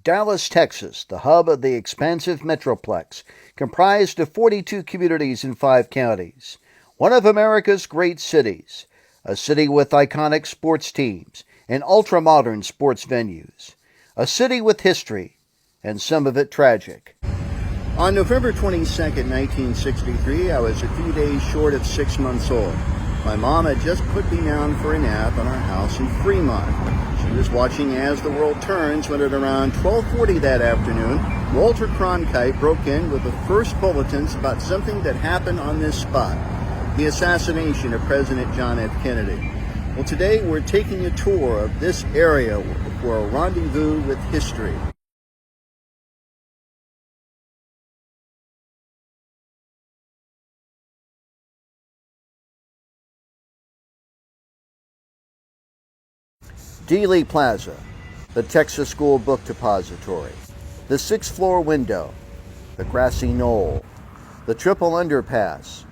Dallas, Texas, the hub of the expansive metroplex, comprised of 42 communities in 5 counties. One of America's great cities, a city with iconic sports teams and ultra-modern sports venues. A city with history, and some of it tragic. On November 22, 1963, I was a few days short of 6 months old. My mom had just put me down for a nap in our house in Fremont. She was watching As the World Turns when at around 12:40 that afternoon, Walter Cronkite broke in with the first bulletins about something that happened on this spot, the assassination of President John F. Kennedy. Well, today we're taking a tour of this area for a rendezvous with history. Dealey Plaza, the Texas School Book Depository, the 6th floor window, the grassy knoll, the triple underpass,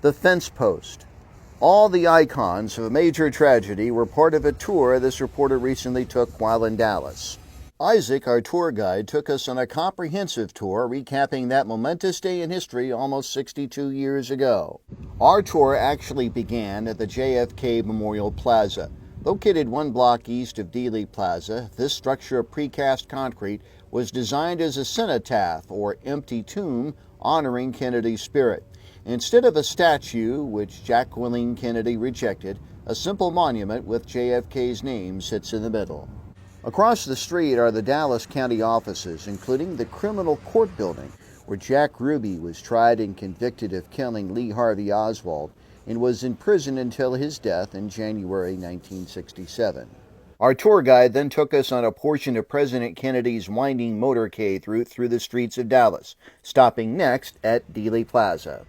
the fence post. All the icons of a major tragedy were part of a tour this reporter recently took while in Dallas. Isaac, our tour guide, took us on a comprehensive tour recapping that momentous day in history almost 62 years ago. Our tour actually began at the JFK Memorial Plaza. Located 1 block east of Dealey Plaza, this structure of precast concrete was designed as a cenotaph, or empty tomb, honoring Kennedy's spirit. Instead of a statue, which Jacqueline Kennedy rejected, a simple monument with JFK's name sits in the middle. Across the street are the Dallas County offices, including the Criminal Court Building, where Jack Ruby was tried and convicted of killing Lee Harvey Oswald, and was imprisoned until his death in January 1967. Our tour guide then took us on a portion of President Kennedy's winding motorcade route through the streets of Dallas, stopping next at Dealey Plaza.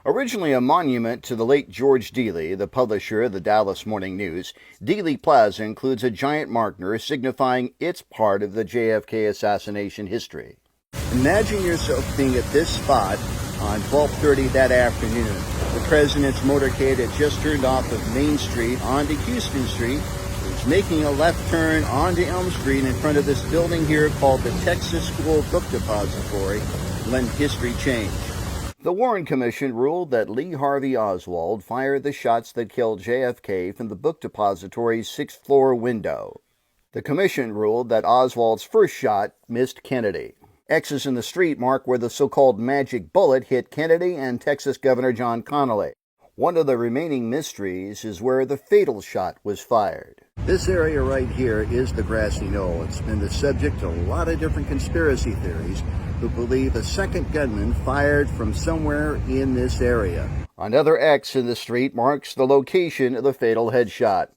Originally a monument to the late George Dealey, the publisher of the Dallas Morning News, Dealey Plaza includes a giant marker signifying its part of the JFK assassination history. Imagine yourself being at this spot on 12:30 that afternoon. The president's motorcade had just turned off of Main Street onto Houston Street. It was making a left turn onto Elm Street in front of this building here called the Texas School Book Depository when history changed. The Warren Commission ruled that Lee Harvey Oswald fired the shots that killed JFK from the book depository's 6th floor window. The commission ruled that Oswald's first shot missed Kennedy. X's in the street mark where the so-called magic bullet hit Kennedy and Texas Governor John Connally. One of the remaining mysteries is where the fatal shot was fired. This area right here is the grassy knoll. It's been the subject of a lot of different conspiracy theories who believe a second gunman fired from somewhere in this area. Another X in the street marks the location of the fatal headshot.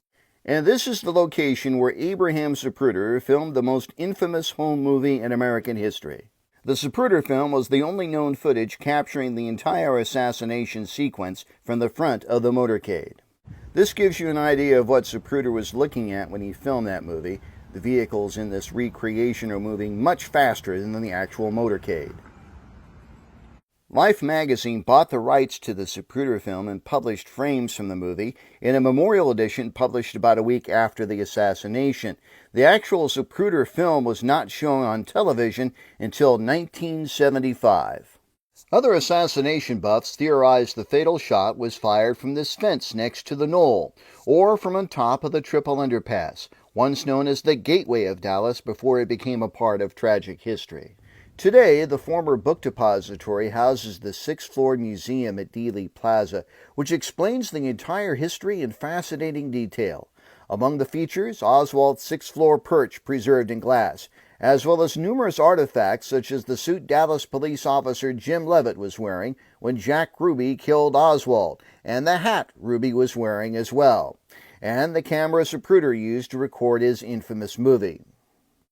And this is the location where Abraham Zapruder filmed the most infamous home movie in American history. The Zapruder film was the only known footage capturing the entire assassination sequence from the front of the motorcade. This gives you an idea of what Zapruder was looking at when he filmed that movie. The vehicles in this recreation are moving much faster than the actual motorcade. Life magazine bought the rights to the Zapruder film and published frames from the movie in a memorial edition published about a week after the assassination. The actual Zapruder film was not shown on television until 1975. Other assassination buffs theorized the fatal shot was fired from this fence next to the knoll, or from on top of the triple underpass, once known as the Gateway of Dallas before it became a part of tragic history. Today, the former book depository houses the 6th floor museum at Dealey Plaza, which explains the entire history in fascinating detail. Among the features, Oswald's 6th floor perch preserved in glass, as well as numerous artifacts such as the suit Dallas police officer Jim Levitt was wearing when Jack Ruby killed Oswald, and the hat Ruby was wearing as well, and the camera Zapruder used to record his infamous movie.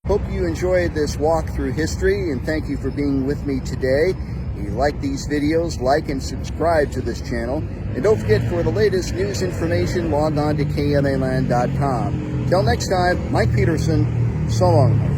Hope you enjoyed this walk through history, and thank you for being with me today. If you like these videos, like and subscribe to this channel. And don't forget, for the latest news information, log on to KMAland.com. Till next time, Mike Peterson, so long.